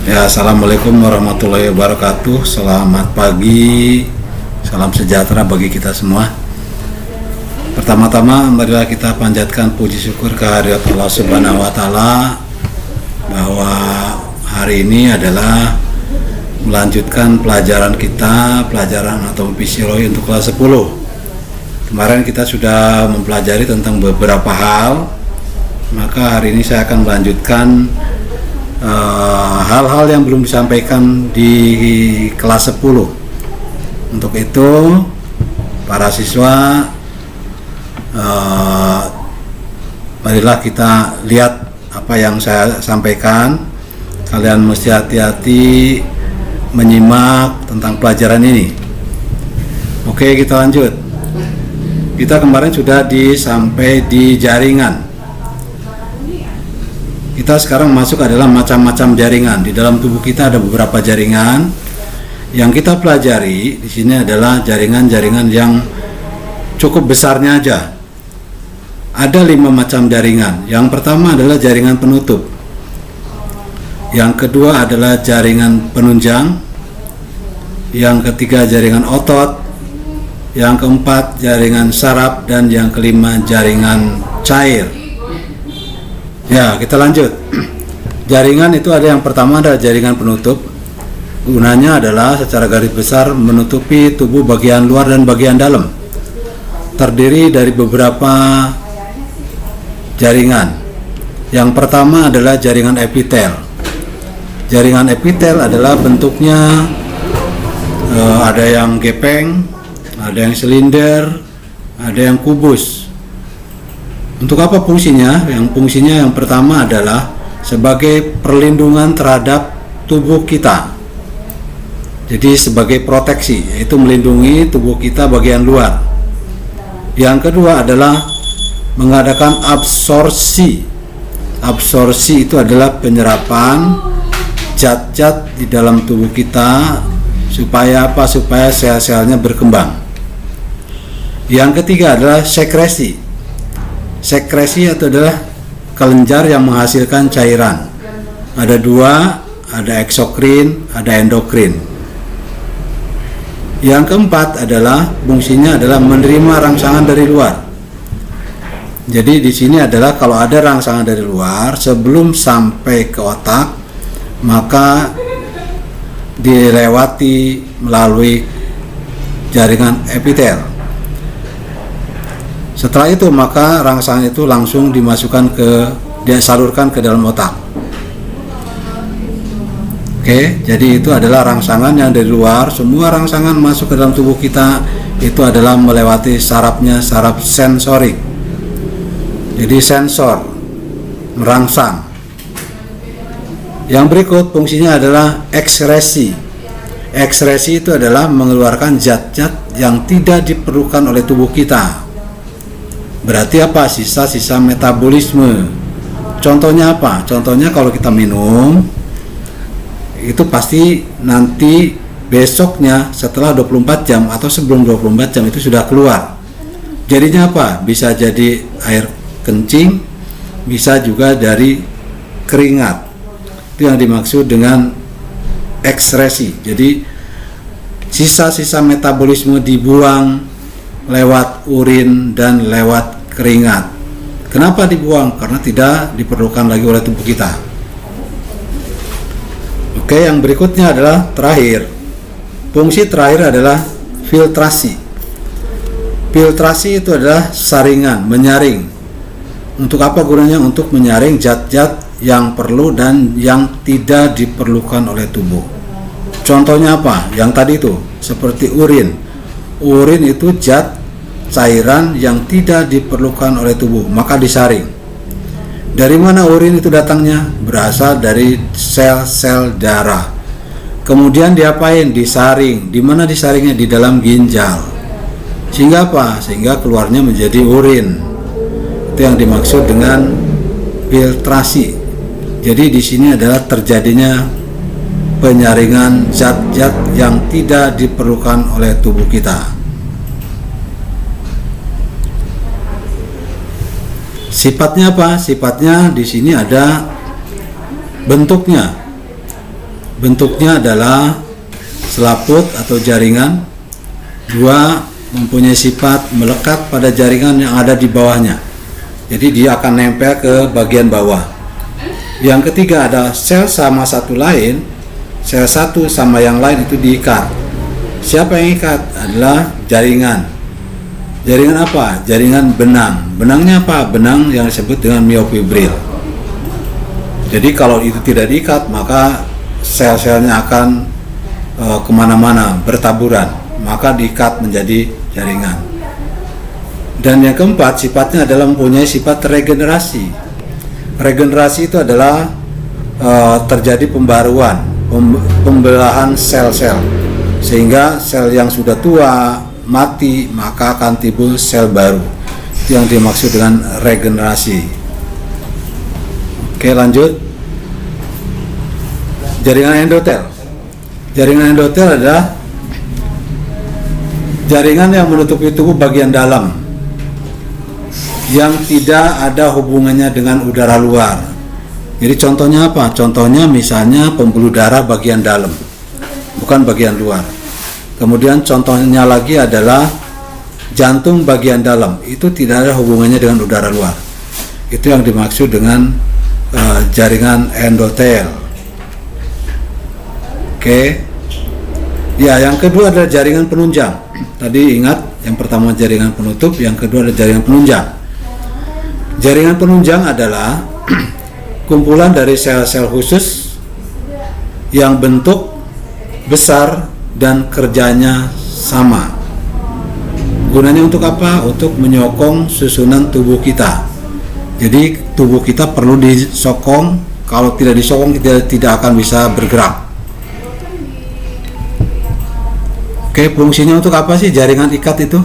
Ya, assalamualaikum warahmatullahi wabarakatuh. Selamat pagi, salam sejahtera bagi kita semua. Pertama-tama, marilah kita panjatkan puji syukur kehadirat Allah Subhanahu wa Ta'ala bahwa hari ini adalah melanjutkan pelajaran kita, pelajaran anatomi fisiologi untuk kelas 10. Kemarin kita sudah mempelajari tentang beberapa hal, maka hari ini saya akan melanjutkan hal-hal yang belum disampaikan di kelas 10. Untuk itu para siswa, marilah kita lihat apa yang saya sampaikan. Kalian mesti hati-hati menyimak tentang pelajaran ini. Oke, kita lanjut. Kita kemarin sudah sampai di jaringan. Kita sekarang masuk adalah macam-macam jaringan. Di dalam tubuh kita ada beberapa jaringan. Yang kita pelajari di sini adalah jaringan-jaringan yang cukup besarnya aja. Ada 5 macam jaringan. Yang pertama adalah jaringan penutup. Yang kedua adalah jaringan penunjang. Yang ketiga jaringan otot. Yang keempat jaringan saraf, dan yang kelima jaringan cair. Ya, kita lanjut. Jaringan itu ada yang pertama adalah jaringan penutup. Gunanya adalah secara garis besar menutupi tubuh bagian luar dan bagian dalam. Terdiri dari beberapa jaringan. Yang pertama adalah jaringan epitel. Jaringan epitel adalah bentuknya ada yang gepeng, ada yang silinder, ada yang kubus. Untuk apa fungsinya? Fungsinya yang pertama adalah sebagai perlindungan terhadap tubuh kita. Jadi sebagai proteksi, yaitu melindungi tubuh kita bagian luar. Yang kedua adalah mengadakan absorpsi. Absorpsi itu adalah penyerapan zat-zat di dalam tubuh kita supaya apa? Supaya sel-selnya berkembang. Yang ketiga adalah sekresi. Sekresi itu adalah kelenjar yang menghasilkan cairan. Ada 2, ada eksokrin, ada endokrin. Yang keempat adalah fungsinya adalah menerima rangsangan dari luar. Jadi di sini adalah kalau ada rangsangan dari luar sebelum sampai ke otak, maka dilewati melalui jaringan epitel. Setelah itu maka rangsangan itu langsung disalurkan ke dalam otak. Oke, jadi itu adalah rangsangan yang dari luar. Semua rangsangan masuk ke dalam tubuh kita itu adalah melewati sarafnya, saraf sensorik. Jadi sensor merangsang. Yang berikut fungsinya adalah ekskresi. Ekskresi itu adalah mengeluarkan zat-zat yang tidak diperlukan oleh tubuh kita. Berarti apa? Sisa-sisa metabolisme. Contohnya apa? Contohnya kalau kita minum, itu pasti nanti besoknya setelah 24 jam atau sebelum 24 jam itu sudah keluar. Jadinya apa? Bisa jadi air kencing, bisa juga dari keringat. Itu yang dimaksud dengan ekskresi. Jadi sisa-sisa metabolisme dibuang lewat urin dan lewat keringat. Kenapa dibuang? Karena tidak diperlukan lagi oleh tubuh kita. Oke, yang berikutnya adalah terakhir. Fungsi terakhir adalah filtrasi. Filtrasi itu adalah saringan, menyaring. Untuk apa gunanya? Untuk menyaring zat-zat yang perlu dan yang tidak diperlukan oleh tubuh. Contohnya apa? Yang tadi itu, seperti urin. Urin itu zat cairan yang tidak diperlukan oleh tubuh, maka disaring. Dari mana urin itu datangnya? Berasal dari sel-sel darah. Kemudian diapain? Disaring. Di mana disaringnya? Di dalam ginjal. Sehingga apa? Sehingga keluarnya menjadi urin. Itu yang dimaksud dengan filtrasi. Jadi di sini adalah terjadinya penyaringan zat-zat yang tidak diperlukan oleh tubuh kita. Sifatnya apa? Sifatnya di sini ada bentuknya. bentuknya adalah selaput atau jaringan. 2, mempunyai sifat melekat pada jaringan yang ada di bawahnya. Jadi dia akan nempel ke bagian bawah. Yang ketiga ada sel sama satu lain. Sel satu sama yang lain itu diikat. Siapa yang ikat? Adalah jaringan. Jaringan apa? Jaringan benang. Benangnya apa? Benang yang disebut dengan myofibril. Jadi kalau itu tidak diikat, maka sel-selnya akan kemana-mana, bertaburan. Maka diikat menjadi jaringan. Dan yang keempat, sifatnya adalah mempunyai sifat regenerasi. Regenerasi itu adalah terjadi pembaruan, pembelahan sel-sel, sehingga sel yang sudah tua mati, maka akan timbul sel baru. Itu yang dimaksud dengan regenerasi. Oke, lanjut. Jaringan endotel. Jaringan endotel adalah jaringan yang menutupi tubuh bagian dalam yang tidak ada hubungannya dengan udara luar. Jadi contohnya apa? Contohnya misalnya pembuluh darah bagian dalam, bukan bagian luar. Kemudian contohnya lagi adalah jantung bagian dalam, itu tidak ada hubungannya dengan udara luar. Itu yang dimaksud dengan jaringan endotel. Oke. Ya, yang kedua adalah jaringan penunjang. Tadi ingat, yang pertama jaringan penutup, yang kedua adalah jaringan penunjang. Jaringan penunjang adalah kumpulan dari sel-sel khusus yang bentuk besar dan kerjanya sama. Gunanya untuk apa? Untuk menyokong susunan tubuh kita. Jadi tubuh kita perlu disokong. Kalau tidak disokong, kita tidak akan bisa bergerak. Oke, fungsinya untuk apa sih jaringan ikat itu?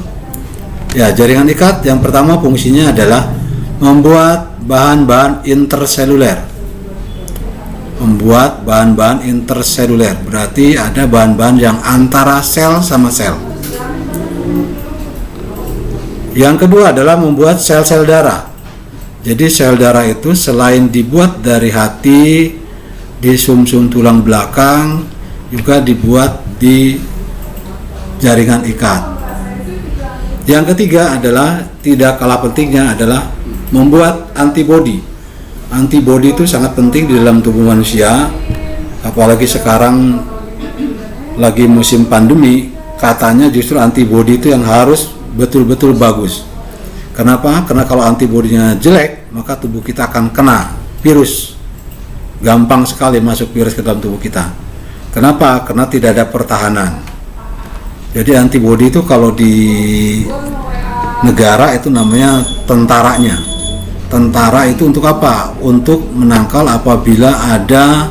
Ya, jaringan ikat yang pertama fungsinya adalah membuat bahan-bahan interseluler. Membuat bahan-bahan interseluler, berarti ada bahan-bahan yang antara sel sama sel. Yang kedua adalah membuat sel-sel darah. Jadi sel darah itu selain dibuat dari hati, di sumsum tulang belakang, juga dibuat di jaringan ikat. Yang ketiga adalah, tidak kalah pentingnya, adalah membuat antibodi. Antibodi itu sangat penting di dalam tubuh manusia, apalagi sekarang lagi musim pandemi. Katanya justru antibodi itu yang harus betul-betul bagus. Kenapa? Karena kalau antibodinya jelek, maka tubuh kita akan kena virus. Gampang sekali masuk virus ke dalam tubuh kita. Kenapa? Karena tidak ada pertahanan. Jadi antibodi itu kalau di negara itu namanya tentaranya. Tentara itu untuk apa? Untuk menangkal apabila ada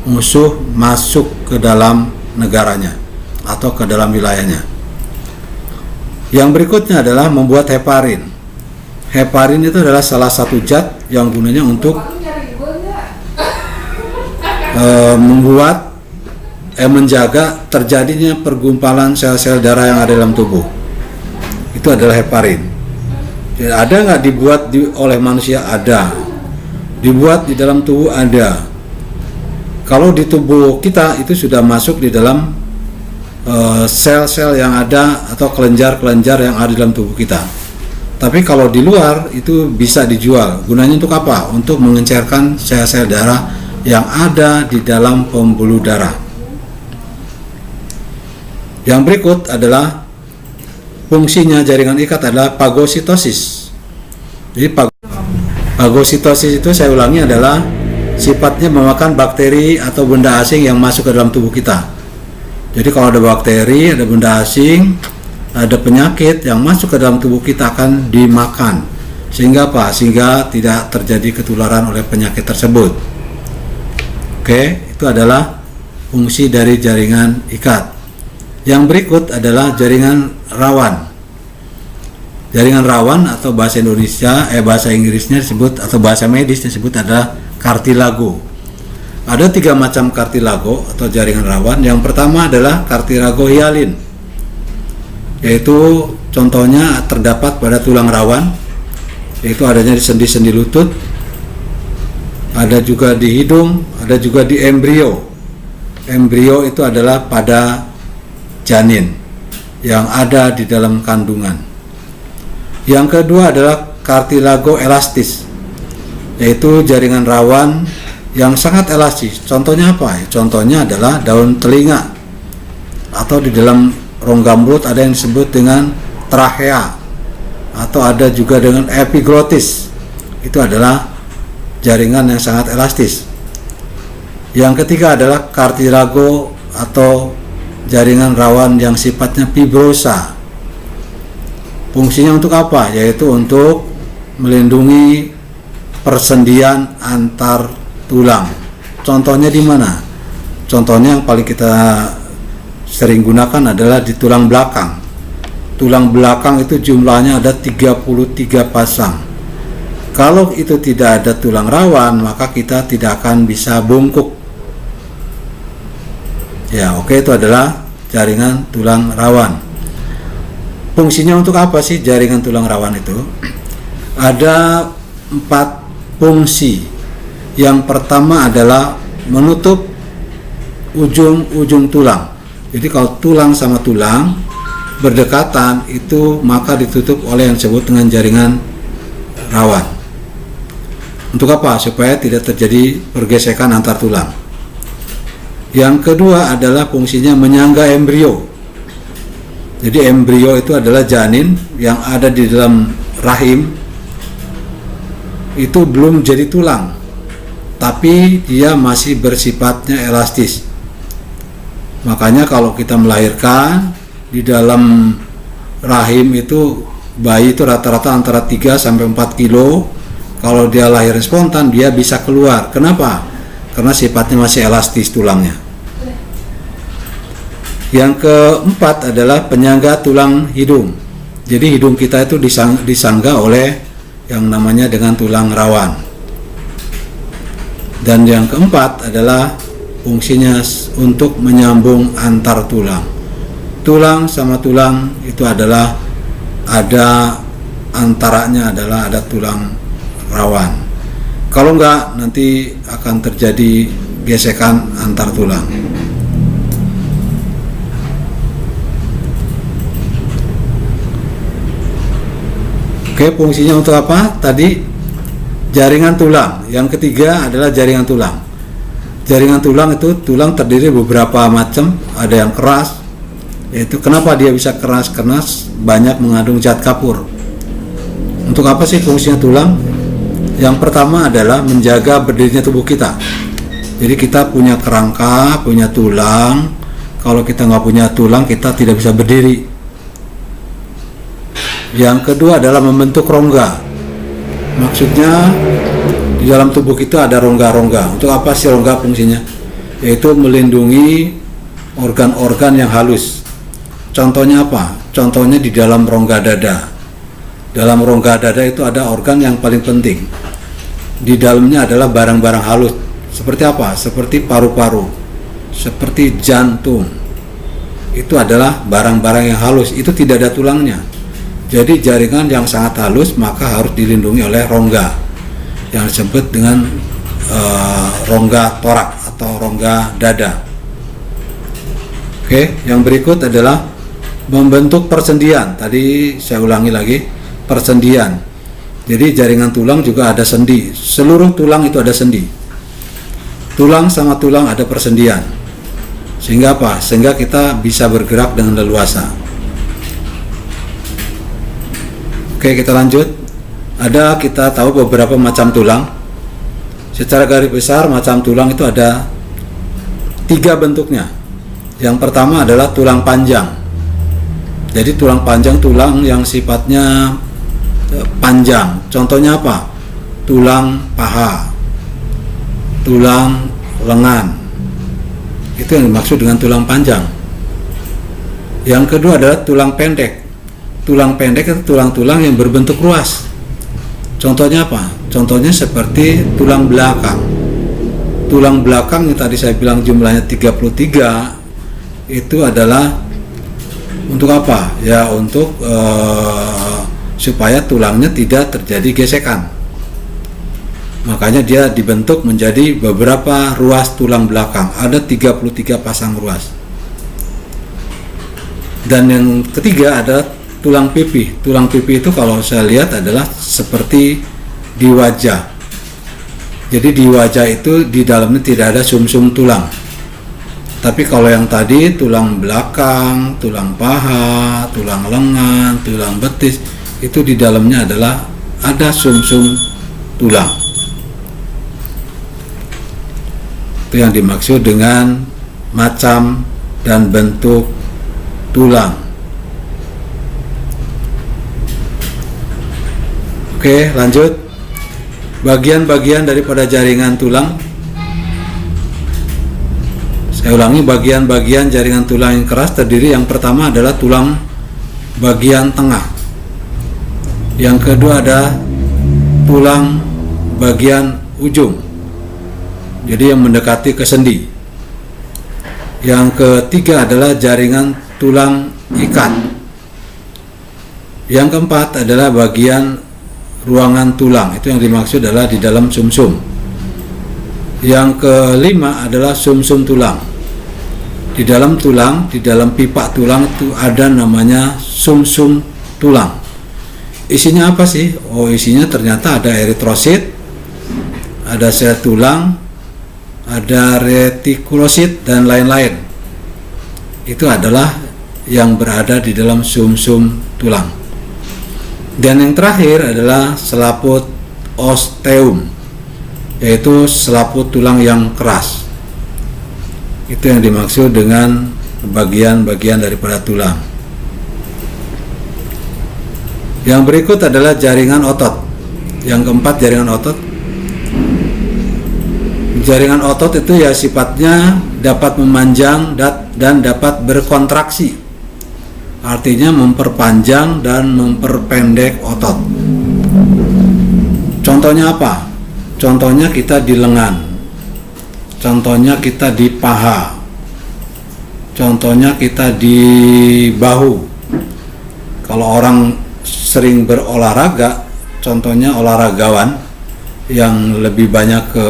musuh masuk ke dalam negaranya atau ke dalam wilayahnya. Yang berikutnya adalah membuat heparin. Heparin itu adalah salah satu zat yang gunanya untuk menjaga terjadinya pergumpalan sel-sel darah yang ada dalam tubuh. Itu adalah heparin. Jadi ada nggak dibuat oleh manusia? Ada. Dibuat di dalam tubuh? Ada. Kalau di tubuh kita itu sudah masuk di dalam sel-sel yang ada atau kelenjar-kelenjar yang ada dalam tubuh kita. Tapi kalau di luar itu bisa dijual. Gunanya untuk apa? Untuk mengencerkan sel-sel darah yang ada di dalam pembuluh darah. Yang berikut adalah fungsinya jaringan ikat adalah fagositosis. Jadi fagositosis itu, saya ulangi, adalah sifatnya memakan bakteri atau benda asing yang masuk ke dalam tubuh kita. Jadi kalau ada bakteri, ada benda asing, ada penyakit yang masuk ke dalam tubuh kita akan dimakan. Sehingga apa? Sehingga tidak terjadi ketularan oleh penyakit tersebut. Oke, itu adalah fungsi dari jaringan ikat. Yang berikut adalah jaringan rawan. Jaringan rawan atau bahasa Inggrisnya disebut, atau bahasa medis disebut adalah kartilago. Ada 3 macam kartilago atau jaringan rawan. Yang pertama adalah kartilago hialin, yaitu contohnya terdapat pada tulang rawan, yaitu adanya di sendi-sendi lutut, ada juga di hidung, ada juga di embrio. embrio itu adalah pada janin yang ada di dalam kandungan. Yang kedua adalah kartilago elastis, yaitu jaringan rawan yang sangat elastis. Contohnya apa? Contohnya adalah daun telinga, atau di dalam rongga mulut ada yang disebut dengan trachea, atau ada juga dengan epiglotis. Itu adalah jaringan yang sangat elastis. Yang ketiga adalah kartilago atau jaringan rawan yang sifatnya fibrosa. Fungsinya untuk apa? Yaitu untuk melindungi persendian antar tulang. Contohnya di mana? Contohnya yang paling kita sering gunakan adalah di tulang belakang. Tulang belakang itu jumlahnya ada 33 pasang. Kalau itu tidak ada tulang rawan, maka kita tidak akan bisa bungkuk. Ya, oke, itu adalah jaringan tulang rawan. Fungsinya untuk apa sih jaringan tulang rawan itu? Ada 4 fungsi. Yang pertama adalah menutup ujung-ujung tulang. Jadi kalau tulang sama tulang berdekatan itu maka ditutup oleh yang disebut dengan jaringan rawan. Untuk apa? Supaya tidak terjadi pergesekan antar tulang. Yang kedua adalah fungsinya menyangga embrio. Jadi embrio itu adalah janin yang ada di dalam rahim, itu belum jadi tulang, tapi dia masih bersifatnya elastis. Makanya kalau kita melahirkan, di dalam rahim itu bayi itu rata-rata antara 3 sampai 4 kilo. Kalau dia lahir spontan, dia bisa keluar. Kenapa? Karena sifatnya masih elastis tulangnya. Yang keempat adalah penyangga tulang hidung. Jadi hidung kita itu disangga oleh yang namanya dengan tulang rawan. Dan yang keempat adalah fungsinya untuk menyambung antar tulang. Tulang sama tulang itu adalah ada antaranya adalah ada tulang rawan. Kalau enggak, nanti akan terjadi gesekan antar tulang. Oke, fungsinya untuk apa? Tadi jaringan tulang. Yang ketiga adalah jaringan tulang. Jaringan tulang itu tulang terdiri beberapa macam, ada yang keras. Yaitu kenapa dia bisa keras? Karena banyak mengandung zat kapur. Untuk apa sih fungsinya tulang? Yang pertama adalah menjaga berdirinya tubuh kita. Jadi kita punya kerangka, punya tulang. Kalau kita nggak punya tulang, kita tidak bisa berdiri. Yang kedua adalah membentuk rongga. Maksudnya di dalam tubuh kita ada rongga-rongga. Untuk apa sih rongga fungsinya? Yaitu melindungi organ-organ yang halus. Contohnya apa? Contohnya di dalam rongga dada. Dalam rongga dada itu ada organ yang paling penting. Di dalamnya adalah barang-barang halus. Seperti apa? Seperti paru-paru, seperti jantung. Itu adalah barang-barang yang halus. Itu tidak ada tulangnya. Jadi jaringan yang sangat halus maka harus dilindungi oleh rongga yang disebut dengan rongga torak atau rongga dada. Oke, yang berikut adalah membentuk persendian. Tadi saya ulangi lagi, persendian. Jadi jaringan tulang juga ada sendi. Seluruh tulang itu ada sendi. Tulang sama tulang ada persendian. Sehingga apa? Sehingga kita bisa bergerak dengan leluasa. Oke, kita lanjut. Kita tahu beberapa macam tulang. Secara garis besar macam tulang itu ada 3 bentuknya. Yang pertama adalah tulang panjang. Jadi tulang panjang, tulang yang sifatnya panjang. Contohnya apa? Tulang paha, tulang lengan. Itu yang dimaksud dengan tulang panjang. Yang kedua adalah tulang pendek. Tulang pendek itu tulang-tulang yang berbentuk ruas. Contohnya apa? Contohnya seperti tulang belakang. Tulang belakang yang tadi saya bilang jumlahnya 33 itu adalah untuk apa? Ya untuk supaya tulangnya tidak terjadi gesekan. Makanya dia dibentuk menjadi beberapa ruas tulang belakang. Ada 33 pasang ruas. Dan yang ketiga ada tulang pipi. Tulang pipi itu kalau saya lihat adalah seperti di wajah. Jadi di wajah itu di dalamnya tidak ada sumsum tulang. Tapi kalau yang tadi tulang belakang, tulang paha, tulang lengan, tulang betis, itu di dalamnya adalah ada sumsum tulang. Itu yang dimaksud dengan macam dan bentuk tulang. Oke, lanjut. Bagian-bagian daripada jaringan tulang. Saya ulangi, bagian-bagian jaringan tulang yang keras terdiri, yang pertama adalah tulang bagian tengah. Yang kedua ada tulang bagian ujung. Jadi yang mendekati ke sendi. Yang ketiga adalah jaringan tulang ikat. Yang keempat adalah bagian ruangan tulang. Itu yang dimaksud adalah di dalam sumsum. Yang kelima adalah sumsum tulang. Di dalam tulang, di dalam pipa tulang itu ada namanya sumsum tulang. Isinya apa sih? Oh, isinya ternyata ada eritrosit, ada sel tulang, ada retikulosit dan lain-lain. Itu adalah yang berada di dalam sumsum tulang. Dan yang terakhir adalah selaput osteum, yaitu selaput tulang yang keras. Itu yang dimaksud dengan bagian-bagian daripada tulang. Yang berikut adalah jaringan otot. Yang keempat, jaringan otot. Jaringan otot itu ya sifatnya dapat memanjang dan dapat berkontraksi. Artinya memperpanjang dan memperpendek otot. Contohnya apa? Contohnya kita di lengan. Contohnya kita di paha. Contohnya kita di bahu. Kalau orang sering berolahraga, contohnya olahragawan yang lebih banyak ke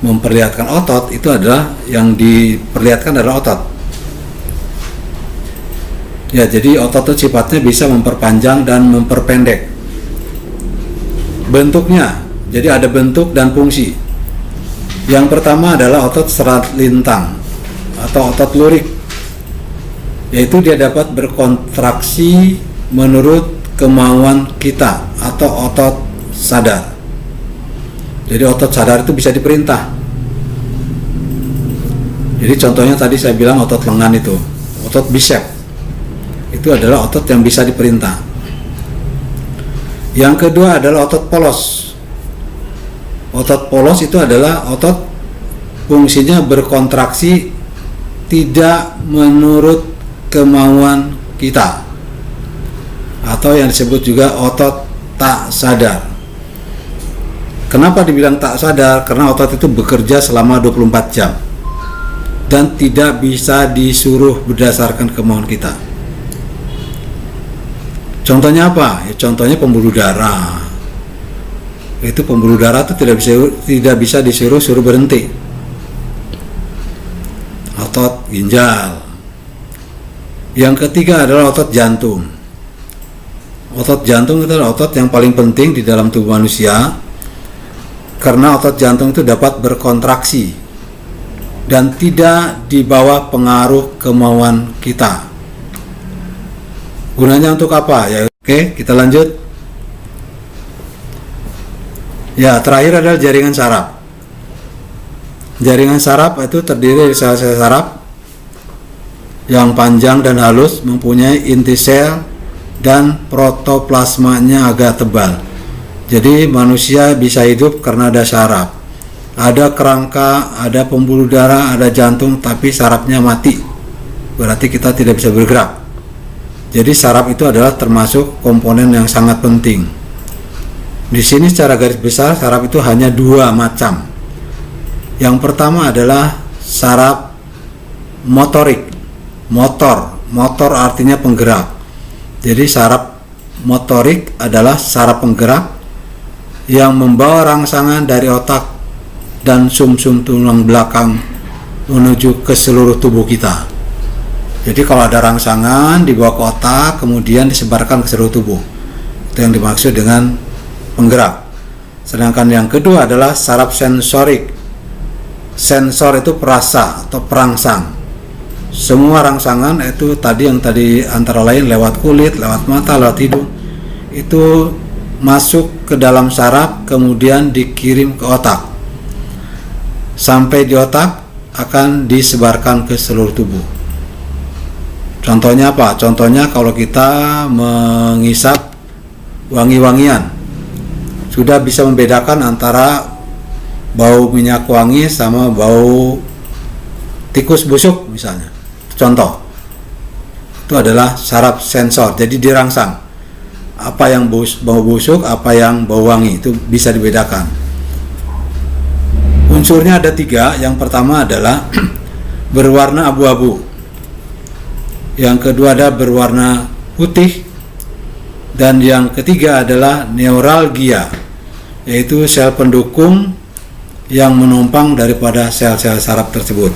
memperlihatkan otot, itu adalah yang diperlihatkan adalah otot. Ya, jadi otot itu sifatnya bisa memperpanjang dan memperpendek. Bentuknya, jadi ada bentuk dan fungsi. Yang pertama adalah otot serat lintang atau otot lurik, yaitu dia dapat berkontraksi menurut kemauan kita, atau otot sadar. Jadi otot sadar itu bisa diperintah. Jadi contohnya tadi saya bilang otot lengan itu, otot bicep, itu adalah otot yang bisa diperintah. Yang kedua adalah otot polos. Otot polos itu adalah otot fungsinya berkontraksi tidak menurut kemauan kita, atau yang disebut juga otot tak sadar. Kenapa dibilang tak sadar? Karena otot itu bekerja selama 24 jam dan tidak bisa disuruh berdasarkan kemauan kita. Contohnya apa? Ya, contohnya pembuluh darah. Itu pembuluh darah itu tidak bisa disuruh berhenti. Otot ginjal. Yang ketiga adalah otot jantung. Otot jantung itu adalah otot yang paling penting di dalam tubuh manusia, karena otot jantung itu dapat berkontraksi dan tidak di bawah pengaruh kemauan kita. Gunanya untuk apa? Ya, oke, kita lanjut. Ya, terakhir adalah jaringan saraf. Jaringan saraf itu terdiri dari sel-sel saraf yang panjang dan halus, mempunyai inti sel dan protoplasmanya agak tebal. Jadi manusia bisa hidup karena ada saraf. Ada kerangka, ada pembuluh darah, ada jantung, tapi sarafnya mati. Berarti kita tidak bisa bergerak. Jadi saraf itu adalah termasuk komponen yang sangat penting. Di sini secara garis besar saraf itu hanya dua macam. Yang pertama adalah saraf motorik. Motor artinya penggerak. Jadi saraf motorik adalah saraf penggerak yang membawa rangsangan dari otak dan sumsum tulang belakang menuju ke seluruh tubuh kita. Jadi kalau ada rangsangan dibawa ke otak kemudian disebarkan ke seluruh tubuh, itu yang dimaksud dengan penggerak. Sedangkan yang kedua adalah saraf sensorik. Sensor itu perasa atau perangsang. Semua rangsangan itu tadi antara lain lewat kulit, lewat mata, lewat hidung, itu masuk ke dalam saraf kemudian dikirim ke otak. Sampai di otak akan disebarkan ke seluruh tubuh. Contohnya apa? Contohnya kalau kita mengisap wangi-wangian, sudah bisa membedakan antara bau minyak wangi sama bau tikus busuk misalnya. Contoh, itu adalah saraf sensor, jadi dirangsang apa yang bau busuk, apa yang bau wangi, itu bisa dibedakan. Unsurnya ada 3. Yang pertama adalah berwarna abu-abu, yang kedua ada berwarna putih, dan yang ketiga adalah neuralgia, yaitu sel pendukung yang menumpang daripada sel-sel saraf tersebut.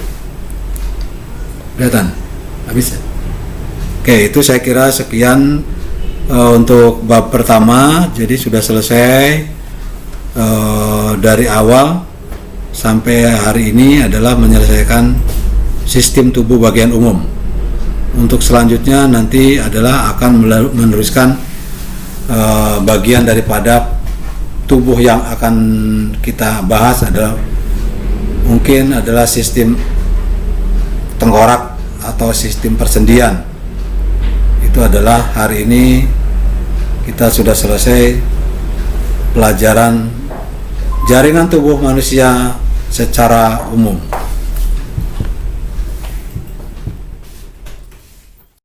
Kelihatan? Habis ya? Oke, itu saya kira sekian untuk bab pertama. Jadi sudah selesai dari awal sampai hari ini adalah menyelesaikan sistem tubuh bagian umum. Untuk selanjutnya nanti adalah akan meneruskan bagian daripada tubuh yang akan kita bahas adalah mungkin adalah sistem tengkorak atau sistem persendian. Itu adalah hari ini kita sudah selesai pelajaran jaringan tubuh manusia secara umum.